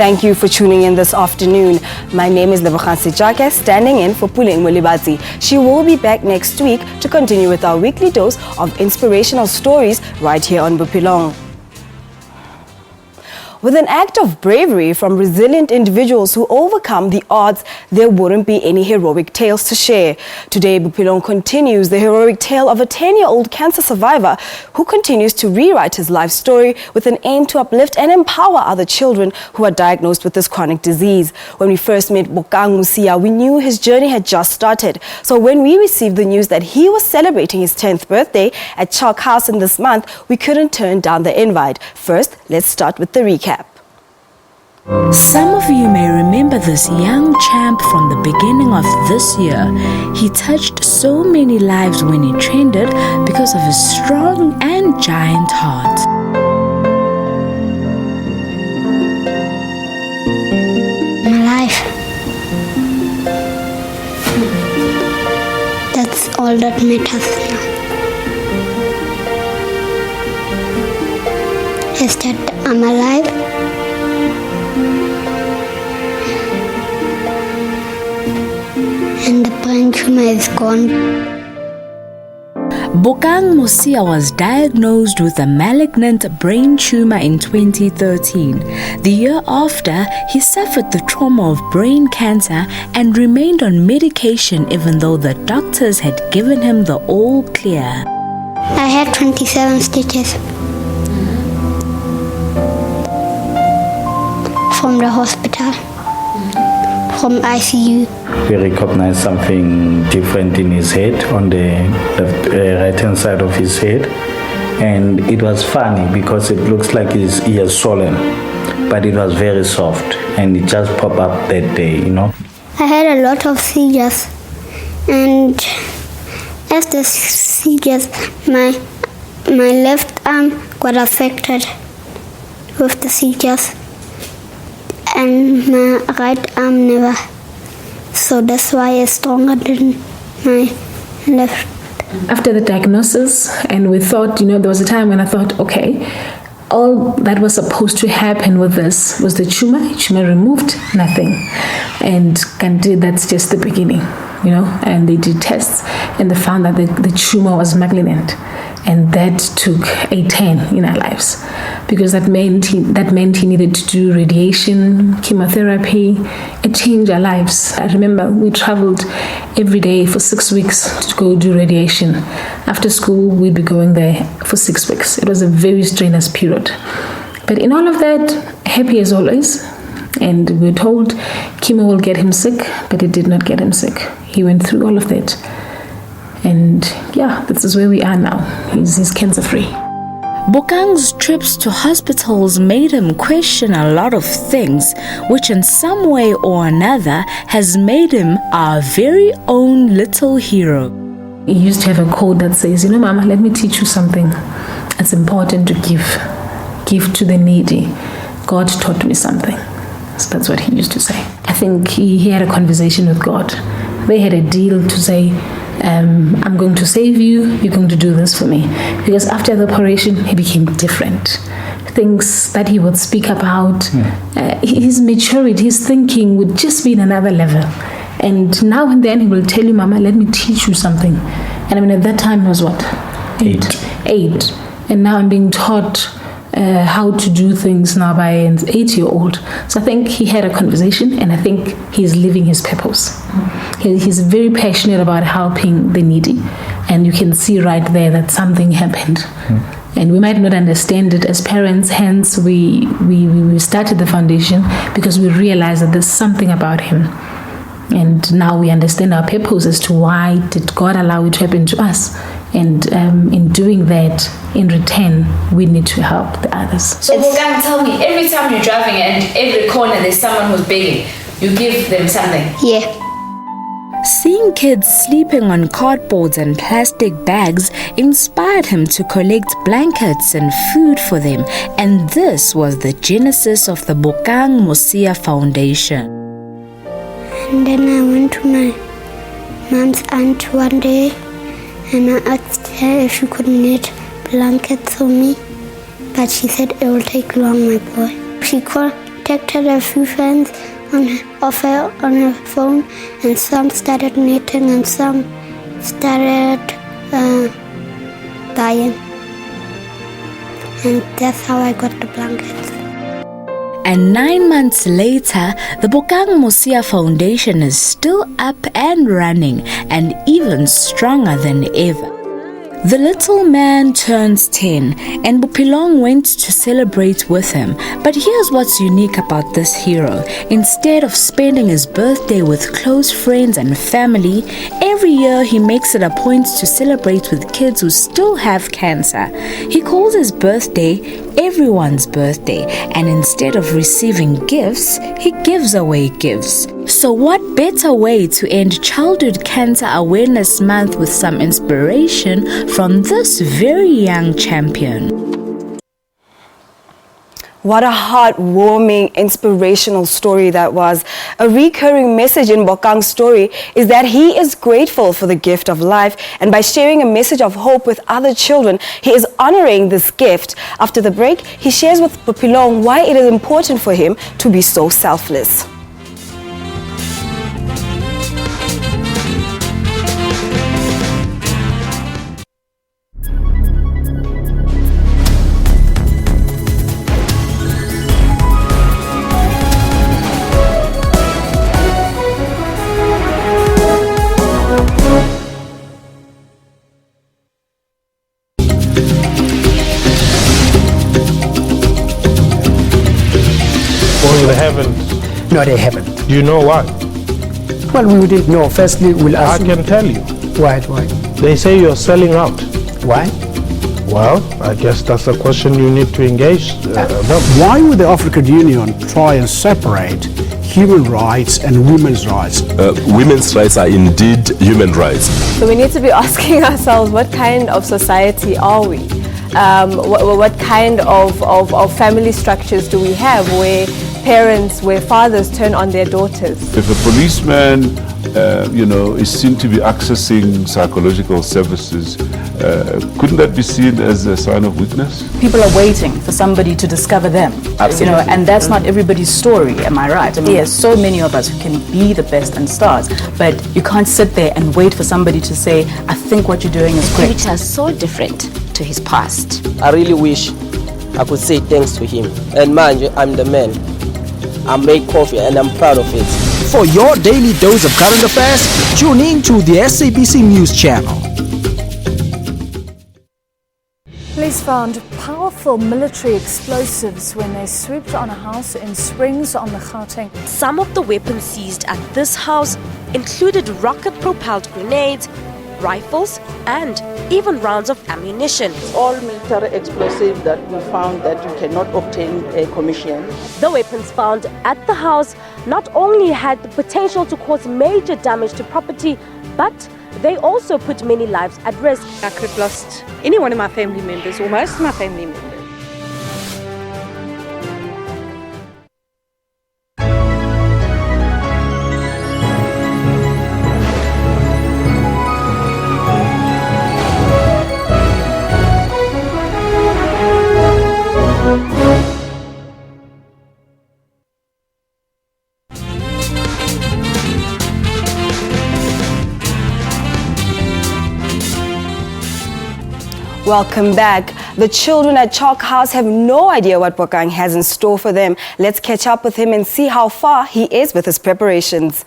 Thank you for tuning in this afternoon. My name is Bokang Mosia, standing in for Bophelong. She will be back next week to continue with our weekly dose of inspirational stories right here on Bophelong. With an act of bravery from resilient individuals who overcome the odds, there wouldn't be any heroic tales to share. Today, Bophelong continues the heroic tale of a 10-year-old cancer survivor who continues to rewrite his life story with an aim to uplift and empower other children who are diagnosed with this chronic disease. When we first met Bokang Mosia, we knew his journey had just started. So when we received the news that he was celebrating his 10th birthday at Choc House in this month, we couldn't turn down the invite. First, let's start with the recap. Some of you may remember this young champ from the beginning of this year. He touched so many lives when he trended because of his strong and giant heart. My life. That's all that matters now. Is that I'm alive. And the brain tumor is gone. Bokang Mosia was diagnosed with a malignant brain tumor in 2013. The year after, he suffered the trauma of brain cancer and remained on medication even though the doctors had given him the all clear. I had 27 stitches from the hospital, from ICU. We recognized something different in his head, on the right hand side of his head, and it was funny because it looks like his ear swollen, but it was very soft and it just popped up that day, you know. I had a lot of seizures, and after the seizures my left arm got affected with the seizures and my right arm never. So that's why it's stronger than my left. After the diagnosis, and we thought, there was a time when I thought, okay, all that was supposed to happen with this was the tumor removed, nothing. And that's just the beginning, and they did tests and they found that the tumor was malignant. And that took a turn in our lives because that meant he needed to do radiation, chemotherapy. It changed our lives. I remember we traveled every day for 6 weeks to go do radiation. After school, we'd be going there for 6 weeks. It was a very strenuous period. But in all of that, happy as always. And we were told chemo will get him sick, but it did not get him sick. He went through all of that. And this is where we are now. He's cancer-free. Bokang's trips to hospitals made him question a lot of things, which in some way or another has made him our very own little hero. He used to have a quote that says, Mama, let me teach you something. It's important to give to the needy. God taught me something. So that's what he used to say. I think he had a conversation with God. They had a deal to say, I'm going to save you, you're going to do this for me. Because after the operation, he became different. Things that he would speak about, his maturity, his thinking would just be in another level. And now and then he will tell you, Mama, let me teach you something. And at that time he was what? 8. And now I'm being taught how to do things now by an 8-year-old. So I think he had a conversation, and I think he's living his purpose. He's very passionate about helping the needy, and you can see right there that something happened. And we might not understand it as parents, hence we started the foundation because we realized that there's something about him. And now we understand our purpose as to why did God allow it to happen to us. And in doing that, in return, we need to help the others. So Bokang, tell me, every time you're driving and every corner there's someone who's begging, you give them something? Yeah. Seeing kids sleeping on cardboards and plastic bags inspired him to collect blankets and food for them, and this was the genesis of the Bokang Mosia Foundation. And then I went to my mom's aunt one day and I asked her if she could knit blankets for me, but she said it will take long, my boy. She called contacted a few friends on her phone, and some started knitting and some started buying. And that's how I got the blankets. And 9 months later, the Bokang Mosia Foundation is still up and running and even stronger than ever. The little man turns 10 and Bophelong went to celebrate with him. But here's what's unique about this hero. Instead of spending his birthday with close friends and family, every year he makes it a point to celebrate with kids who still have cancer. He calls his birthday everyone's birthday, and instead of receiving gifts, he gives away gifts. So what better way to end Childhood Cancer Awareness Month with some inspiration from this very young champion? What a heartwarming, inspirational story that was. A recurring message in Bokang's story is that he is grateful for the gift of life, and by sharing a message of hope with other children, he is honoring this gift. After the break, he shares with Bophelong why it is important for him to be so selfless. They haven't. No, they haven't. Do you know why? Well, we didn't know. Firstly, we'll ask I can tell you. Why? They say you're selling out. Why? Well, I guess that's a question you need to engage them. Why would the African Union try and separate human rights and women's rights? Women's rights are indeed human rights. So we need to be asking ourselves, what kind of society are we? What kind of family structures do we have where fathers turn on their daughters? If a policeman, is seen to be accessing psychological services, couldn't that be seen as a sign of weakness? People are waiting for somebody to discover them. Absolutely. And that's not everybody's story, am I right? I mean, there's so many of us who can be the best and stars, but you can't sit there and wait for somebody to say, I think what you're doing is great. Which are so different to his past. I really wish I could say thanks to him. And mind you, I'm the man. I make coffee and I'm proud of it. For your daily dose of current affairs, tune in to the SABC News Channel. Police found powerful military explosives when they swooped on a house in Springs on the Gauteng. Some of the weapons seized at this house included rocket-propelled grenades, rifles, and even rounds of ammunition. All military explosives that we found that you cannot obtain a commission. The weapons found at the house not only had the potential to cause major damage to property, but they also put many lives at risk. I could have lost any one of my family members, or most of my family members. Welcome back. The children at Choc House have no idea what Bokang has in store for them. Let's catch up with him and see how far he is with his preparations.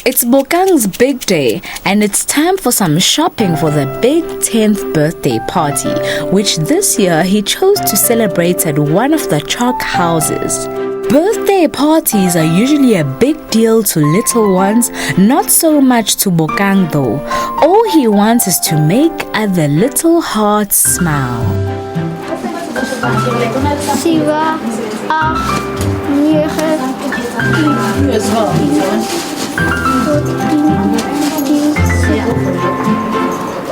It's Bokang's big day, and it's time for some shopping for the big 10th birthday party, which this year he chose to celebrate at one of the Choc Houses. Birthday parties are usually a big deal to little ones, not so much to Bokang though. All he wants is to make other little hearts smile. 7,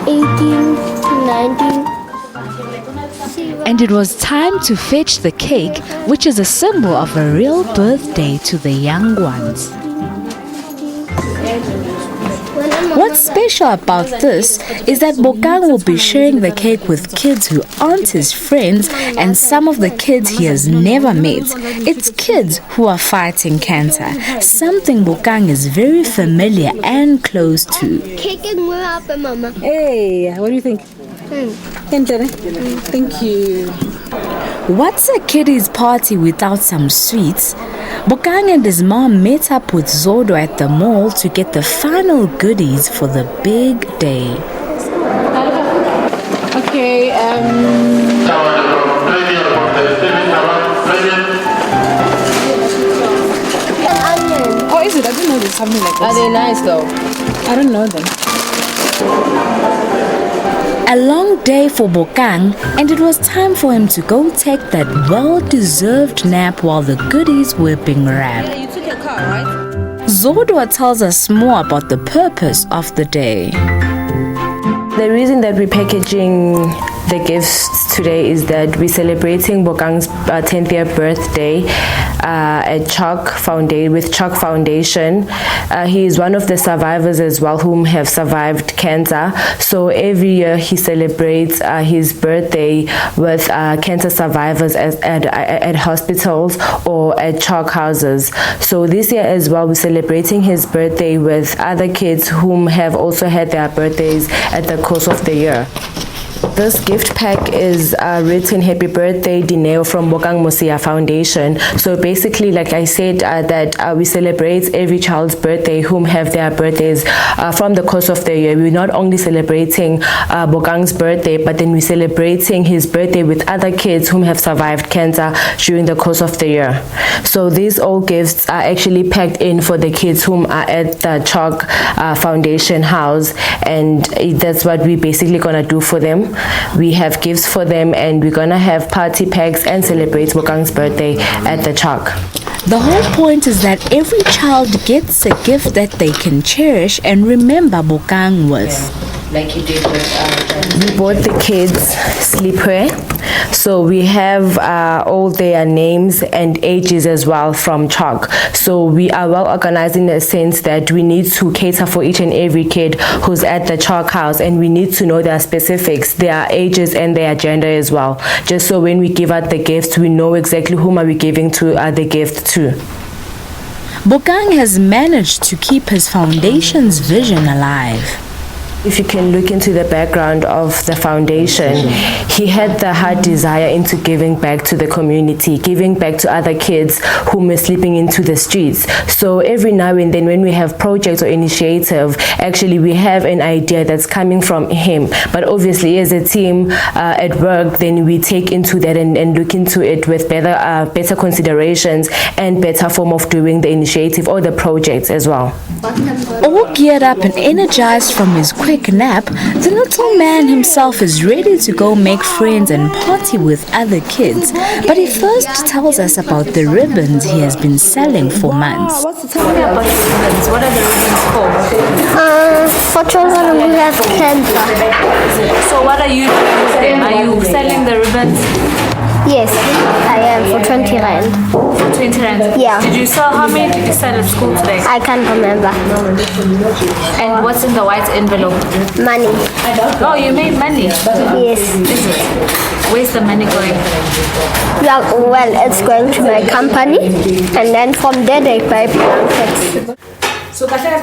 8, 18, 19. And it was time to fetch the cake, which is a symbol of a real birthday to the young ones. When What's special about this is that Bokang will be sharing the cake with kids who aren't his friends and some of the kids he has never met. It's kids who are fighting cancer, something Bokang is very familiar and close to. Hey, what do you think? Thank you. What's a kiddies party without some sweets? Bokang and his mom met up with Zodo at the mall to get the final goodies for the big day. Okay, Oh, is it? I didn't know there's something like this. Are they nice though? I don't know them. A long day for Bokang, and it was time for him to go take that well-deserved nap while the goodies were being wrapped. You took your car, right? Zodwa tells us more about the purpose of the day. The reason that we're packaging the gifts today is that we're celebrating Bokang's 10th year birthday at Choc Foundation. He is one of the survivors as well whom have survived cancer. So every year he celebrates his birthday with cancer survivors at hospitals or at Choc houses. So this year as well we're celebrating his birthday with other kids whom have also had their birthdays at the course of the year. This gift pack is written Happy Birthday Dineo from Bokang Mosia Foundation. So basically, like I said, that we celebrate every child's birthday whom have their birthdays from the course of the year. We're not only celebrating Bokang's birthday, but then we're celebrating his birthday with other kids whom have survived cancer during the course of the year. So these all gifts are actually packed in for the kids whom are at the Choc Foundation house, and that's what we're basically gonna do for them. We have gifts for them, and we're gonna have party packs and celebrate Bokang's birthday at the Choc. The whole point is that every child gets a gift that they can cherish and remember Bokang with. Like you did with we bought the kids sleepwear, so we have all their names and ages as well from Choc. So we are well organized in the sense that we need to cater for each and every kid who's at the Choc house, and we need to know their specifics, their ages and their gender as well, just so when we give out the gifts we know exactly whom are we giving to the gift to. Bokang has managed to keep his foundation's vision alive. If you can look into the background of the foundation, he had the heart desire into giving back to the community, giving back to other kids who were sleeping into the streets. So every now and then when we have projects or initiative, actually we have an idea that's coming from him. But obviously as a team at work, then we take into that and look into it with better considerations and better form of doing the initiative or the projects as well. All geared up and energized from his quick nap, the little man himself is ready to go make friends and party with other kids. But he first tells us about the ribbons he has been selling for months. Tell me about the ribbons. What are the ribbons for? For children who have cancer. So what are you doing with them? Are you selling the ribbons? Yes, I am, for 20 rand. For 20 rand? Yeah. Did you sell, how many did you sell at school today? I can't remember. And what's in the white envelope? Money. Oh, you made money? Yes. Is it? Where's the money going? Yeah, well, it's going to my company, and then from there they buy blankets.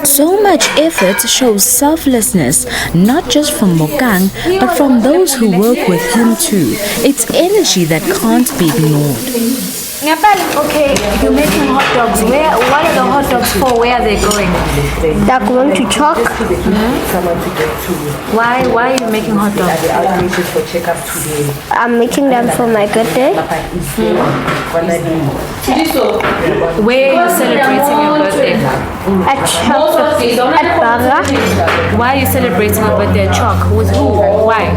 So much effort shows selflessness, not just from Bokang, but from those who work with him too. It's energy that can't be ignored. Okay, you're making hot dogs. What are the hot dogs for? Where are they going? They're going to Choc. Why are you making hot dogs? I'm making them for my birthday. Where are you celebrating your birthday? At Choc, at Bara. Why are you celebrating your birthday at Choc? With who? Why?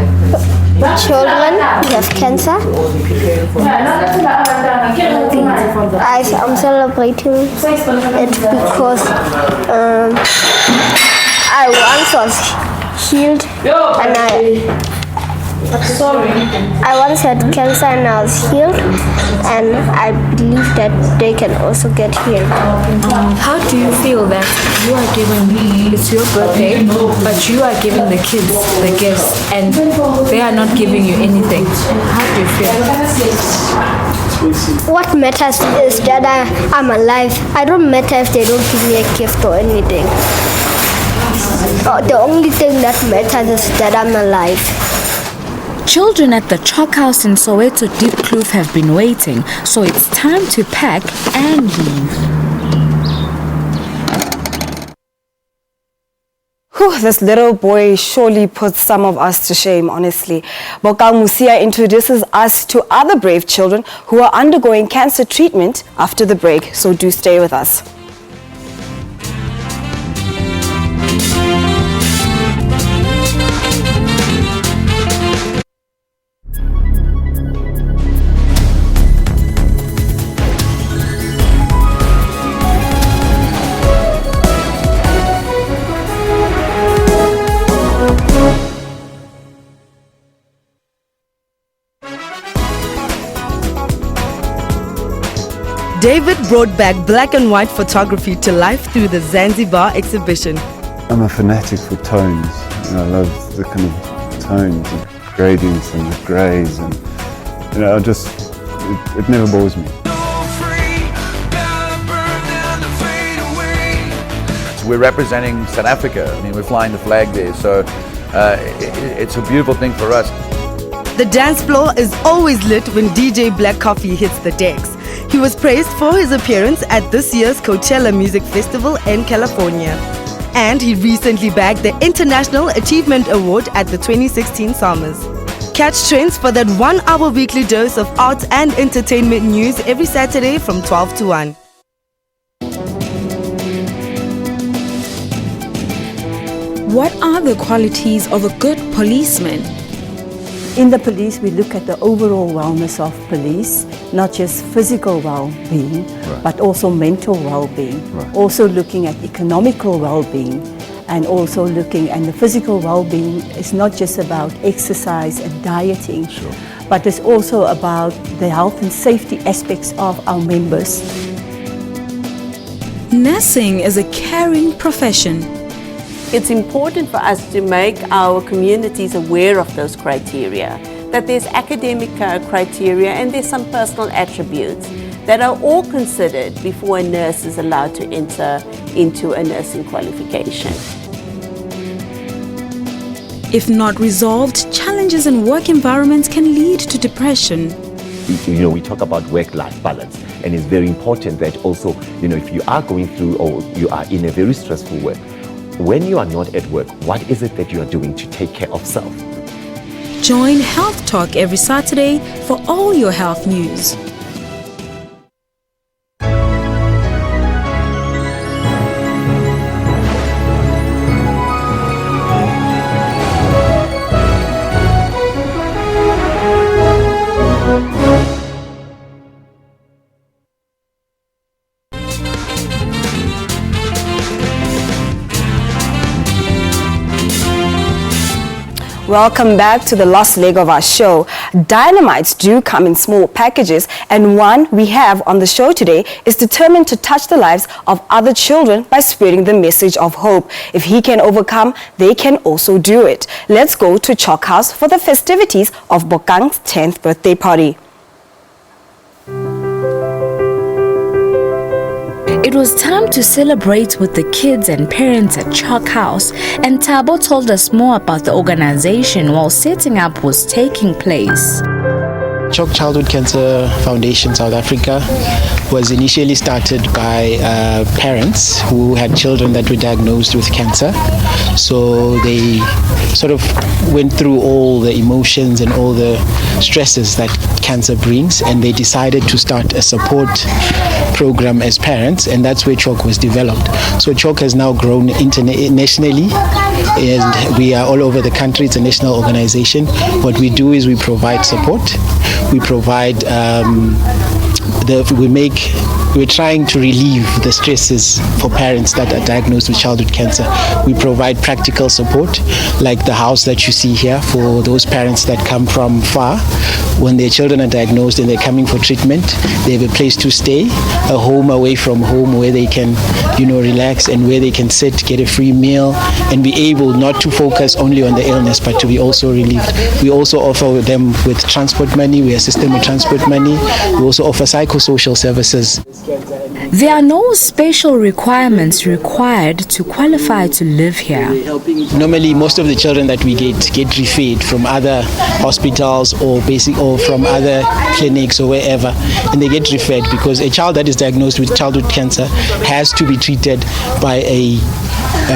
Children who have cancer. I'm celebrating it because I once was healed and Sorry. I once had cancer and I was healed, and I believe that they can also get healed. How do you feel that you are giving, it's your birthday, but you are giving the kids the gifts and they are not giving you anything? How do you feel? What matters is that I'm alive. I don't matter if they don't give me a gift or anything. The only thing that matters is that I'm alive. Children at the Choc House in Soweto Deep Kloof have been waiting, so it's time to pack and leave. This little boy surely puts some of us to shame, honestly. Bokang Mosia introduces us to other brave children who are undergoing cancer treatment after the break, so do stay with us. David brought back black and white photography to life through the Zanzibar exhibition. I'm a fanatic for tones. I love the kind of tones, the gradients and the greys, and it never bores me. We're representing South Africa. I mean, we're flying the flag there, so it's a beautiful thing for us. The dance floor is always lit when DJ Black Coffee hits the decks. He was praised for his appearance at this year's Coachella Music Festival in California. And he recently bagged the International Achievement Award at the 2016 Summers. Catch trends for that 1 hour weekly dose of arts and entertainment news every Saturday from 12 to 1. What are the qualities of a good policeman? In the police, we look at the overall wellness of police, not just physical well-being, but also mental well-being. Also looking at economical well-being, and also looking at the physical well-being is not just about exercise and dieting, but it's also about the health and safety aspects of our members. Nursing is a caring profession. It's important for us to make our communities aware of those criteria, that there's academic criteria and there's some personal attributes that are all considered before a nurse is allowed to enter into a nursing qualification. If not resolved, challenges in work environments can lead to depression. We talk about work-life balance, and it's very important that also, if you are going through or you are in a very stressful work, when you are not at work, what is it that you are doing to take care of self? Join Health Talk every Saturday for all your health news. Welcome back to the last leg of our show. Dynamites do come in small packages, and one we have on the show today is determined to touch the lives of other children by spreading the message of hope. If he can overcome, they can also do it. Let's go to Choc House for the festivities of Bokang's 10th birthday party. It was time to celebrate with the kids and parents at Choc House, and Thabo told us more about the organization while setting up was taking place. Choc Childhood Cancer Foundation South Africa was initially started by parents who had children that were diagnosed with cancer. So they sort of went through all the emotions and all the stresses that cancer brings, and they decided to start a support program as parents, and that's where Choc was developed. So Choc has now grown internationally, and we are all over the country. It's a national organization. What we do is we provide support. We provide we make we're trying to relieve the stresses for parents that are diagnosed with childhood cancer. We provide practical support, like the house that you see here for those parents that come from far. When their children are diagnosed and they're coming for treatment, they have a place to stay, a home away from home where they can, relax and where they can sit, get a free meal, and be able not to focus only on the illness, but to be also relieved. We also offer them with transport money. We assist them with transport money. We also offer psychosocial services. There are no special requirements required to qualify to live here. Normally, most of the children that we get referred from other hospitals or from other clinics or wherever, and they get referred because a child that is diagnosed with childhood cancer has to be treated by a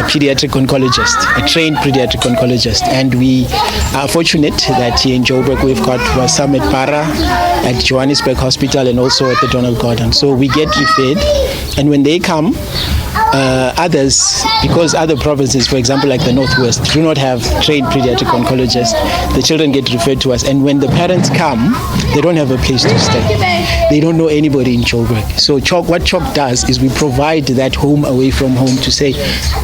pediatric oncologist, a trained pediatric oncologist, and we are fortunate that here in Joburg we've got some at Para, at Johannesburg Hospital, and also at the Donald Gordon. So we get referred, and when they come, others, because other provinces, for example, like the Northwest, do not have trained pediatric oncologists, the children get referred to us, and when the parents come, they don't have a place to stay. They don't know anybody in Joburg. So what Choc does is we provide that home away from home to say,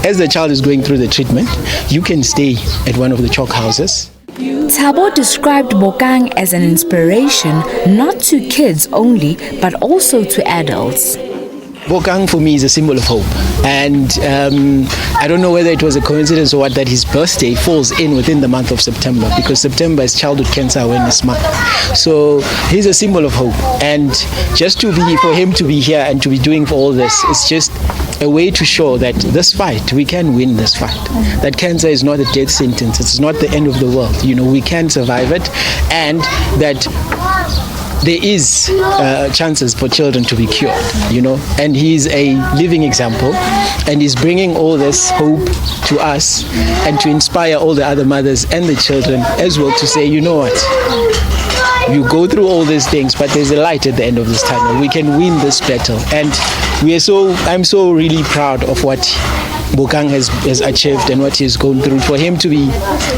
as the child is going through the treatment, you can stay at one of the Choc houses. Thabo described Bokang as an inspiration not to kids only, but also to adults. Bokang for me is a symbol of hope, and I don't know whether it was a coincidence or what that his birthday falls in within the month of September, because September is Childhood Cancer Awareness Month. So he's a symbol of hope, and just for him to be here and to be doing for all this, it's just a way to show that this fight, we can win this fight. That cancer is not a death sentence, it's not the end of the world. We can survive it, and that there is chances for children to be cured, and he's a living example, and he's bringing all this hope to us and to inspire all the other mothers and the children as well to say, you know what, you go through all these things, but there's a light at the end of this tunnel. We can win this battle, and I'm so really proud of what Bokang has achieved and what he's gone through. For him to be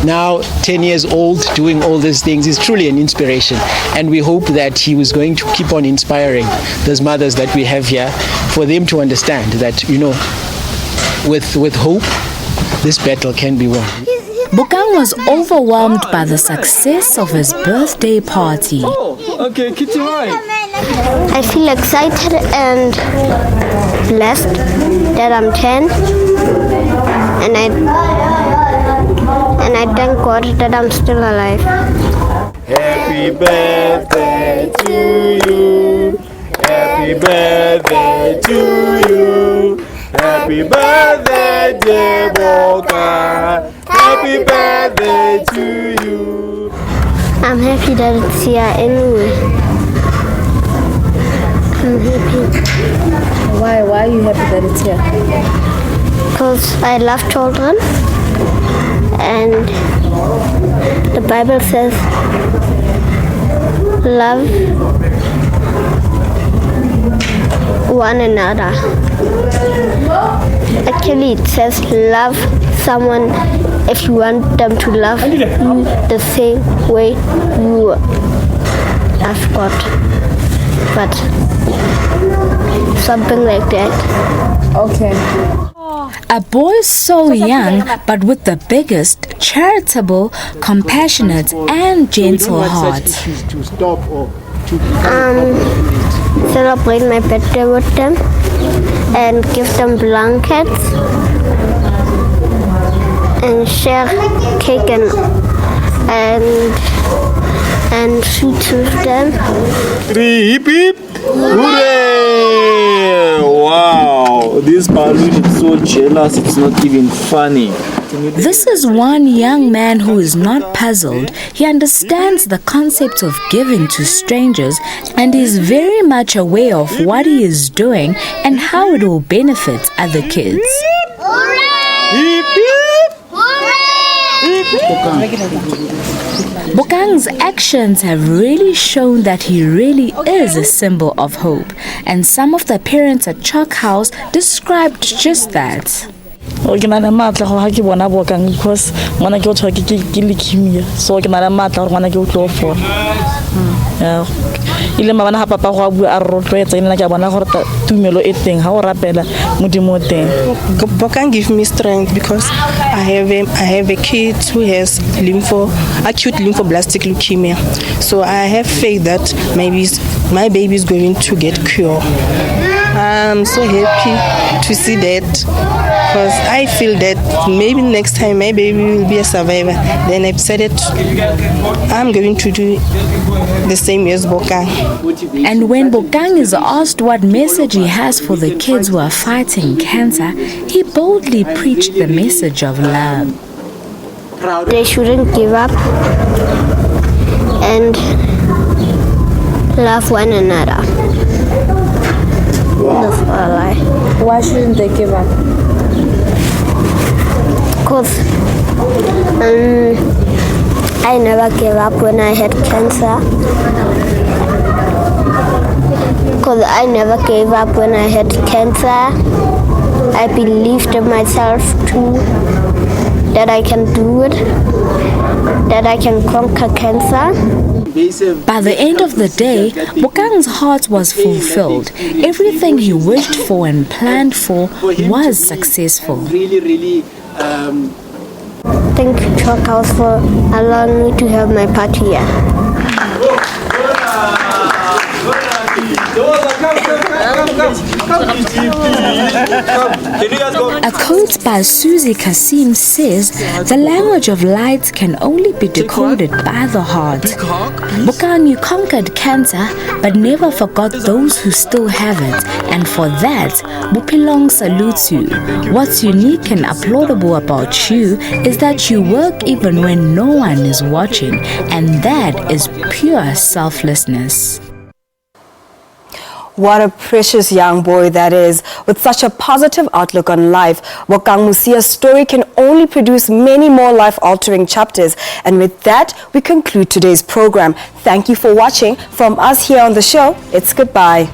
now 10 years old doing all these things is truly an inspiration, and we hope that he was going to keep on inspiring those mothers that we have here, for them to understand that with hope this battle can be won. Bokang was overwhelmed by the success of his birthday party. Okay, Kitty, I feel excited and blessed that I'm 10, and I thank God that I'm still alive. Happy birthday to you. Happy birthday to you. Happy birthday, dear Bokang. Happy birthday to you. I'm happy that it's here anyway. I'm happy. Why are you happy that it's here? Because I love children, and the Bible says love one another. Actually, it says love someone if you want them to love you the same way you have got. But something like that. Okay. A boy so young, but with the biggest, charitable, compassionate, and gentle heart. Celebrate my birthday with them and give them blankets and share cake and sweets with them. Hip hip! Hooray! Wow, this balloon is so jealous, it's not even funny. This is one young man who is not puzzled. He understands the concept of giving to strangers and is very much aware of what he is doing and how it will benefit other kids. Bokang's actions have really shown that he really is a symbol of hope, and some of the parents at Choc House described just that. ke na le matla go ha ke bona Bokang because ngwana ke o tshwa ke leukemia so ke na le matla gore ngwana ke o tlo fola ile mabana ha papa go a bua a rotloetsa ina ke bona gore tumelo e teng ha o rapela modimo teng. Bokang give me strength because I have a kid who has acute lymphoblastic leukemia, so I have faith that maybe my baby is going to get cured. I'm so happy to see that because I feel that maybe next time my baby will be a survivor. Then I decided I'm going to do the same as Bokang. And when Bokang is asked what message he has for the kids who are fighting cancer, he boldly preached the message of love. They shouldn't give up and love one another. That's all I. Why shouldn't they give up? Because I never gave up when I had cancer. Because I never gave up when I had cancer. I believed in myself too, that I can do it, that I can conquer cancer. By the end of the day, Bokang's heart was fulfilled. Everything he wished for and planned for was successful. Thank you, Choc House, for allowing me to have my party here. A quote by Susie Kasim says, "The language of light can only be decoded by the heart." Bokang, you conquered cancer, but never forgot those who still have it. And for that, Bophelong salutes you. What's unique and applaudable about you is that you work even when no one is watching, and that is pure selflessness. What a precious young boy that is. With such a positive outlook on life, Bokang Mosia's story can only produce many more life-altering chapters. And with that, we conclude today's program. Thank you for watching. From us here on the show, it's goodbye.